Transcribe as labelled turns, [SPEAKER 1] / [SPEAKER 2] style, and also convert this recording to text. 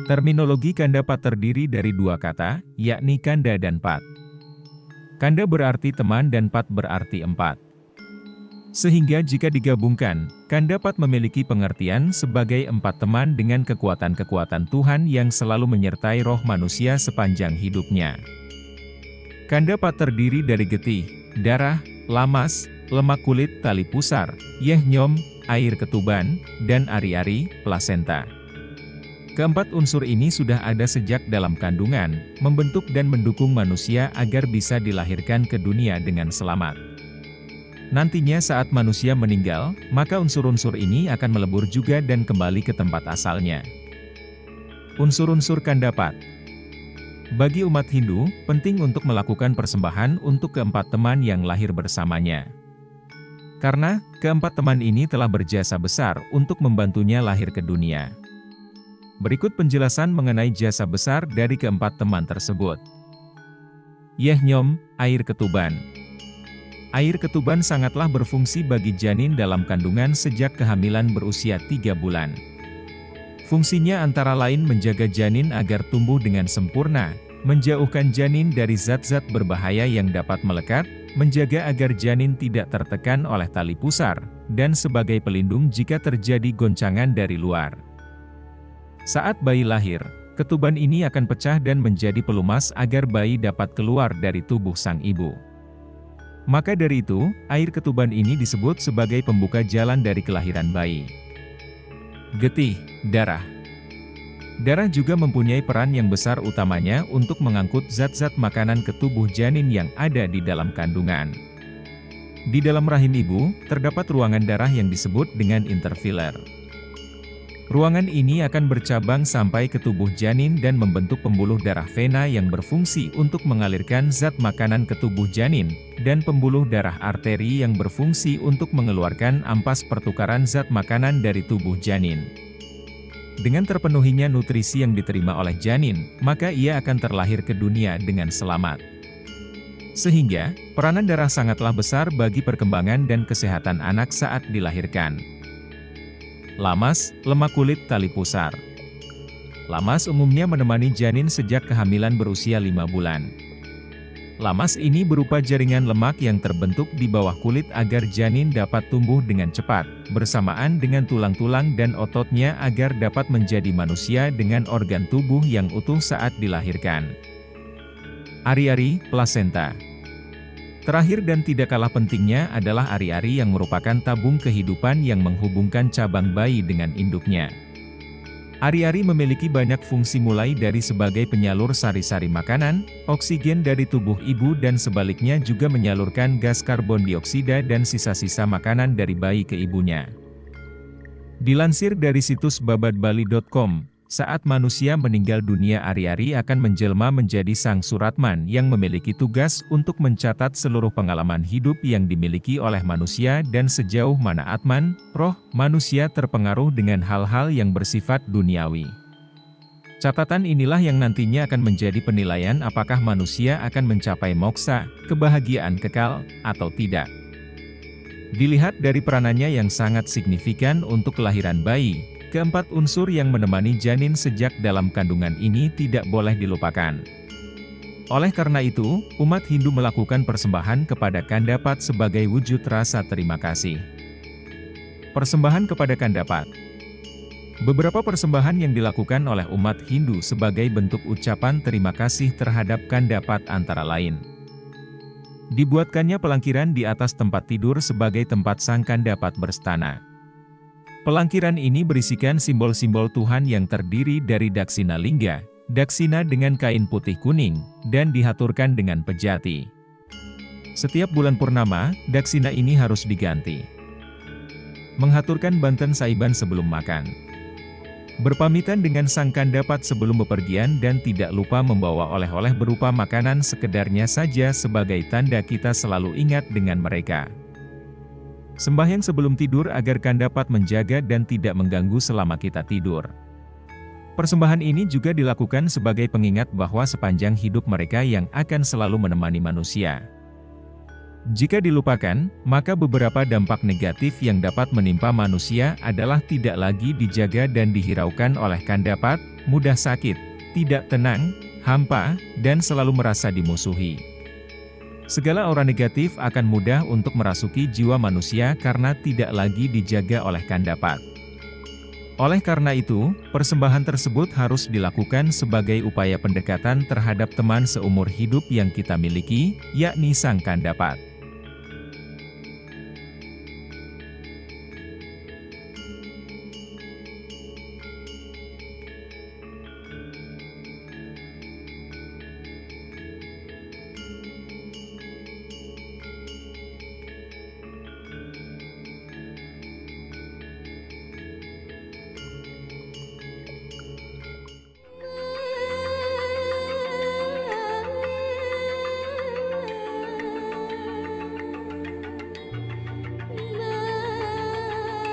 [SPEAKER 1] Terminologi kanda pat terdiri dari dua kata, yakni kanda dan pat. Kanda berarti teman dan pat berarti empat. Sehingga jika digabungkan, kanda pat memiliki pengertian sebagai empat teman dengan kekuatan-kekuatan Tuhan yang selalu menyertai roh manusia sepanjang hidupnya. Kanda pat terdiri dari getih, darah, lamas, lemak kulit tali pusar, yehnyom, air ketuban, dan ari-ari, plasenta. Keempat unsur ini sudah ada sejak dalam kandungan, membentuk dan mendukung manusia agar bisa dilahirkan ke dunia dengan selamat. Nantinya saat manusia meninggal, maka unsur-unsur ini akan melebur juga dan kembali ke tempat asalnya. Unsur-unsur kanda pat. Bagi umat Hindu, penting untuk melakukan persembahan untuk keempat teman yang lahir bersamanya. Karena, keempat teman ini telah berjasa besar untuk membantunya lahir ke dunia. Berikut penjelasan mengenai jasa besar dari keempat teman tersebut. Yehnyom, air ketuban. Air ketuban sangatlah berfungsi bagi janin dalam kandungan sejak kehamilan berusia 3 bulan. Fungsinya antara lain menjaga janin agar tumbuh dengan sempurna, menjauhkan janin dari zat-zat berbahaya yang dapat melekat, menjaga agar janin tidak tertekan oleh tali pusar, dan sebagai pelindung jika terjadi goncangan dari luar. Saat bayi lahir, ketuban ini akan pecah dan menjadi pelumas agar bayi dapat keluar dari tubuh sang ibu. Maka dari itu, air ketuban ini disebut sebagai pembuka jalan dari kelahiran bayi. Getih, darah. Darah juga mempunyai peran yang besar utamanya untuk mengangkut zat-zat makanan ke tubuh janin yang ada di dalam kandungan. Di dalam rahim ibu, terdapat ruangan darah yang disebut dengan interfiler. Ruangan ini akan bercabang sampai ke tubuh janin dan membentuk pembuluh darah vena yang berfungsi untuk mengalirkan zat makanan ke tubuh janin, dan pembuluh darah arteri yang berfungsi untuk mengeluarkan ampas pertukaran zat makanan dari tubuh janin. Dengan terpenuhinya nutrisi yang diterima oleh janin, maka ia akan terlahir ke dunia dengan selamat. Sehingga, peranan darah sangatlah besar bagi perkembangan dan kesehatan anak saat dilahirkan. Lamas, lemak kulit tali pusar. Lamas umumnya menemani janin sejak kehamilan berusia 5 bulan. Lamas ini berupa jaringan lemak yang terbentuk di bawah kulit agar janin dapat tumbuh dengan cepat, bersamaan dengan tulang-tulang dan ototnya agar dapat menjadi manusia dengan organ tubuh yang utuh saat dilahirkan. Ari-ari, plasenta. Terakhir dan tidak kalah pentingnya adalah ari-ari yang merupakan tabung kehidupan yang menghubungkan cabang bayi dengan induknya. Ari-ari memiliki banyak fungsi mulai dari sebagai penyalur sari-sari makanan, oksigen dari tubuh ibu dan sebaliknya juga menyalurkan gas karbon dioksida dan sisa-sisa makanan dari bayi ke ibunya. Dilansir dari situs babadbali.com, saat manusia meninggal dunia ari-ari akan menjelma menjadi sang suratman yang memiliki tugas untuk mencatat seluruh pengalaman hidup yang dimiliki oleh manusia dan sejauh mana atman, roh, manusia terpengaruh dengan hal-hal yang bersifat duniawi. Catatan inilah yang nantinya akan menjadi penilaian apakah manusia akan mencapai moksa, kebahagiaan kekal, atau tidak. Dilihat dari peranannya yang sangat signifikan untuk kelahiran bayi, keempat unsur yang menemani janin sejak dalam kandungan ini tidak boleh dilupakan. Oleh karena itu, umat Hindu melakukan persembahan kepada kanda pat sebagai wujud rasa terima kasih. Persembahan kepada kanda pat. Beberapa persembahan yang dilakukan oleh umat Hindu sebagai bentuk ucapan terima kasih terhadap kanda pat antara lain. Dibuatkannya pelangkiran di atas tempat tidur sebagai tempat sang kanda pat berstana. Pelangkiran ini berisikan simbol-simbol Tuhan yang terdiri dari daksina lingga, daksina dengan kain putih kuning, dan dihaturkan dengan pejati. Setiap bulan purnama, daksina ini harus diganti. Menghaturkan banten saiban sebelum makan. Berpamitan dengan sang kanda pat sebelum bepergian dan tidak lupa membawa oleh-oleh berupa makanan sekedarnya saja sebagai tanda kita selalu ingat dengan mereka. Sembahyang sebelum tidur agar kanda pat menjaga dan tidak mengganggu selama kita tidur. Persembahan ini juga dilakukan sebagai pengingat bahwa sepanjang hidup mereka yang akan selalu menemani manusia. Jika dilupakan, maka beberapa dampak negatif yang dapat menimpa manusia adalah tidak lagi dijaga dan dihiraukan oleh kandapat, mudah sakit, tidak tenang, hampa, dan selalu merasa dimusuhi. Segala aura negatif akan mudah untuk merasuki jiwa manusia karena tidak lagi dijaga oleh kandapat. Oleh karena itu, persembahan tersebut harus dilakukan sebagai upaya pendekatan terhadap teman seumur hidup yang kita miliki, yakni sang kandapat.